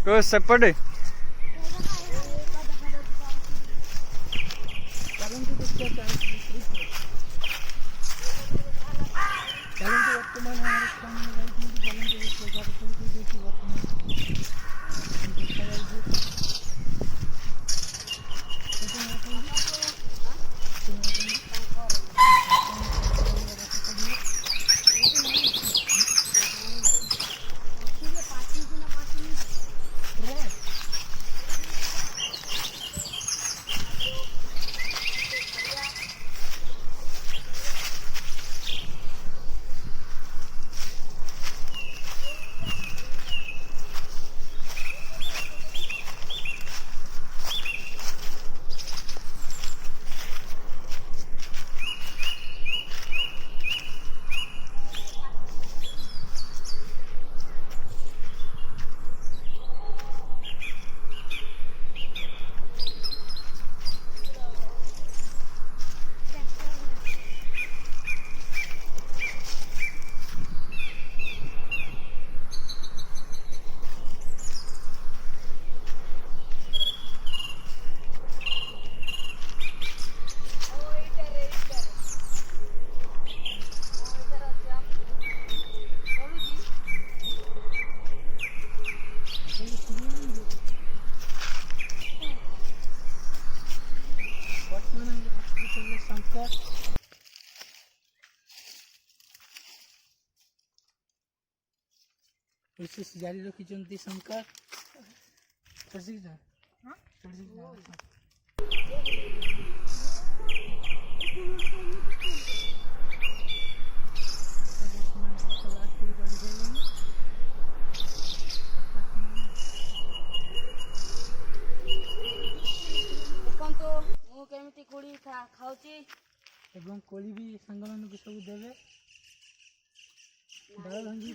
तो सेपटे जारी रखी शंकर एवं कोली भी सांग मान को सब देवे डाल भांगी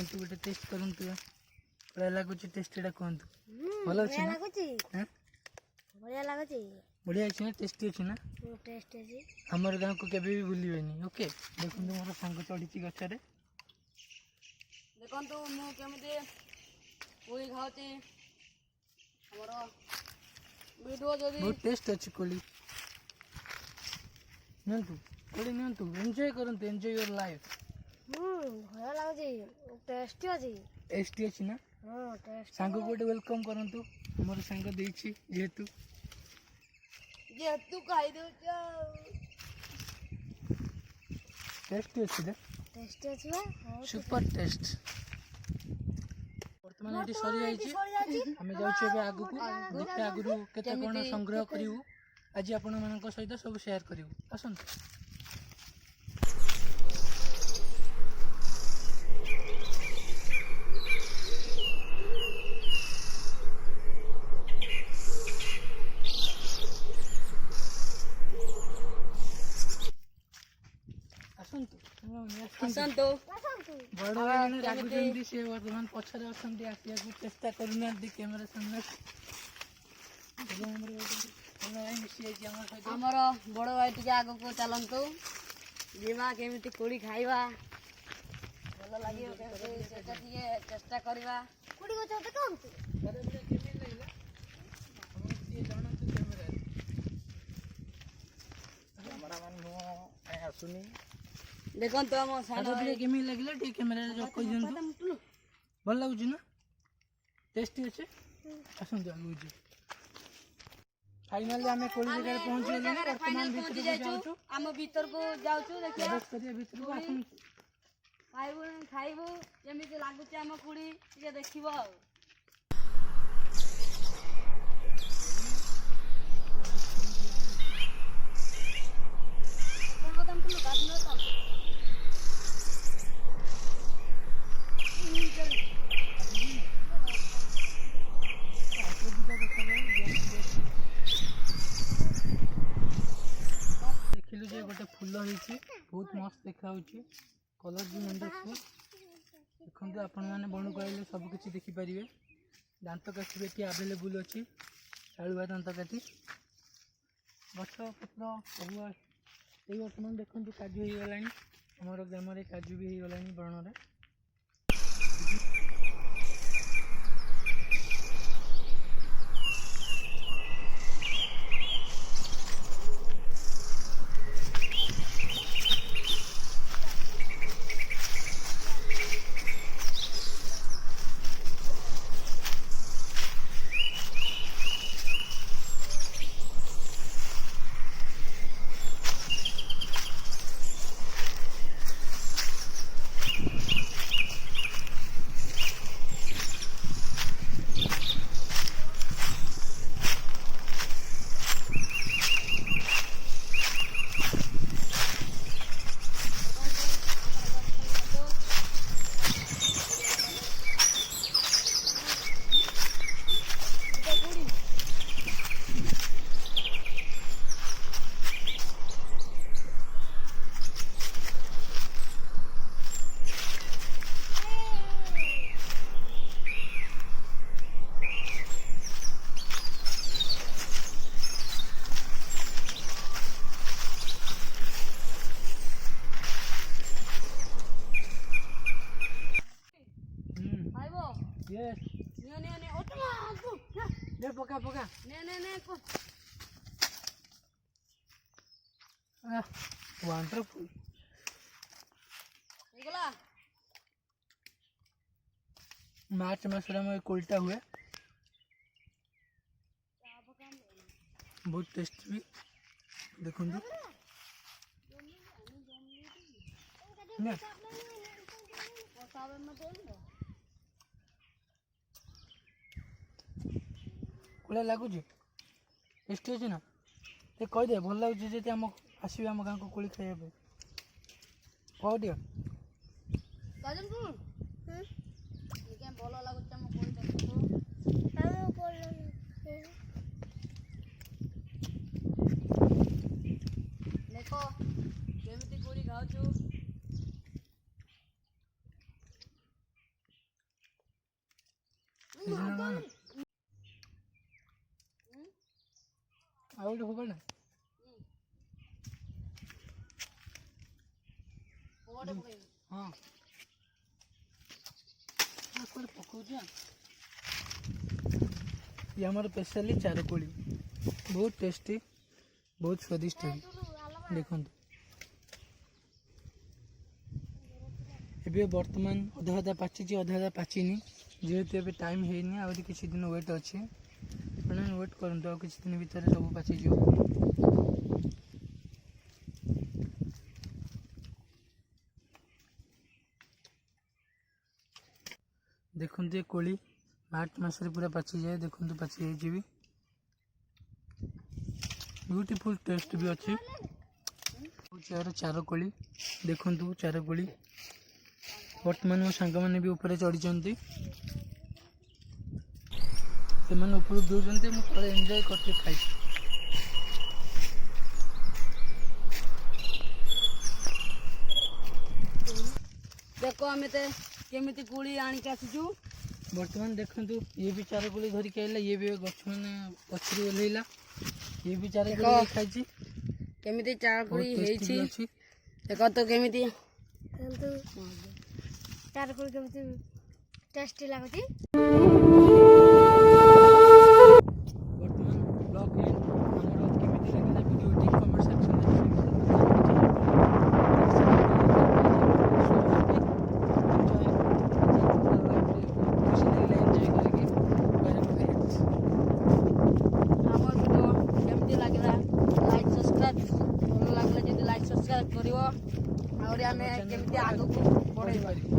तू गोटे टेस्ट करंतु बड़ा लागुच टेस्ट एटा कोंतु भलो अछि ना हैं बढ़िया लागुची बढ़िया अछि ना टेस्टी अछि ना टेस्ट अछि हमर गांव को केबे भी भूलिबेनी ओके देखंतु मोर संग चढ़ीची गछरे देखंतु मु केमिते कोई खाउती हमर वीडियो जदी बहुत टेस्ट अछि कोली नंतु एंजॉय करंतु एंजॉय योर लाइफ भल लागुची टेस्टी अछि ना हां टेस्ट सांग को वेलकम करंतु हमर संग देछि जेतु खाई दो टेस्टी अछि रे टेस्टी अछि बा सुपर टेस्ट वर्तमान एटी सरी जाइछि हमें जाउछि बे आगु को देखते आगु केते कोन संग्रह करिवु आज आपण मानक सहित सब शेयर करिवु आसन असंतो बड़ मैंने रागु जंदी से वर्तमान पछरे असंती आसिया को चेष्टा करूना दी कैमरा सामने हमर बड़ भाई टिके आगो को चलंतु जीमा केमिति कोड़ी खाइबा भलो लागियो सेटा टिके चेष्टा करबा कोड़ी को चोटे कोंतु बड़े बड़े केमिति लागला हम ये जानंतु कैमरा मान नो आय आसुनी देखो तो हम साडो दिले केमी लागले ठीक कैमरा जो कोइ जंतु भल लागु ना टेस्टी अछि आसन जागु जी फाइनली हमें कोली जगह पहुंच गेले वर्तमान भीतर जाउछु हम भीतर को जाउछु देखिया बस करिया भीतर को आसन खाइबो जेमिति लागुचे हम कुड़ी के देखिबो गोटे फूल होती बहुत मस्त देखा कलर भी वंडरफुल देखो आपण मैंने बणु कहले सबकि देखिपारे दांतकाठी भी आवेलेबल अच्छी चालुआ दांतकाठी गछ पत्र सब ये बर्तमान देखो काजू हो गला आमर ग्राम काजू भी हो गला बरण Yes. Nih, otomatis. Dia poka. Nih, kok. Wonderful. Igulah. मार्च मासरे में कोल्टा हुए बहुत टेस्ट भी देखो कोला लगुच टेस्टी अच्छे ना ये कहीदे भल लगुच जी आम आसवे आम गाँव को कोली खाइबा कह दियो ଭଲ ଲାଗୁଛି ଆମ କୋଳିଟା ଦେଖ କେମିତି କୋଳି ଖାଉଛୁ ଆଉ ଗୋଟେ ହୋବ ନା ହଁ ये हमारे स्पेशली चार कोड़ी बहुत टेस्टी बहुत स्वादिष्ट है देखो ये बर्तमान अधा अधा पाची अधा अधा पाचिनी जेहेतु ए टाइम है आदि किसी दिन वेट अच्छे वेट करते आ किसी दिन भितर सब पाची देखो ये कोली मार्च मासरे पूरा पाची जाए देखो पाची जाए भी ब्यूटीफुल टेस्ट भी अच्छी यार चार कोली देखो चार कोली बर्तमान मो सांग मैंने भी ऊपर चढ़ी से ऊपर दौरान मुझे एंजॉय करते खाई देखो आम केमी कोली आणिक आसीचु बर्तमान देखो ये भी चार कोली धरिक आइला ये भी गछ मैंने गछरू ओल्हेला ये भी चार कोली खाई केमी चार कोली देखो तो केमी चार कोली केमी टेस्टी लगुची बर्तमान ब्लॉग है हमरो केमी लागला वीडियो टी कमेंट सेक्शन लाइक सब्सक्राइब करिवो और आमे केमिति आगु बढ़ै पारि।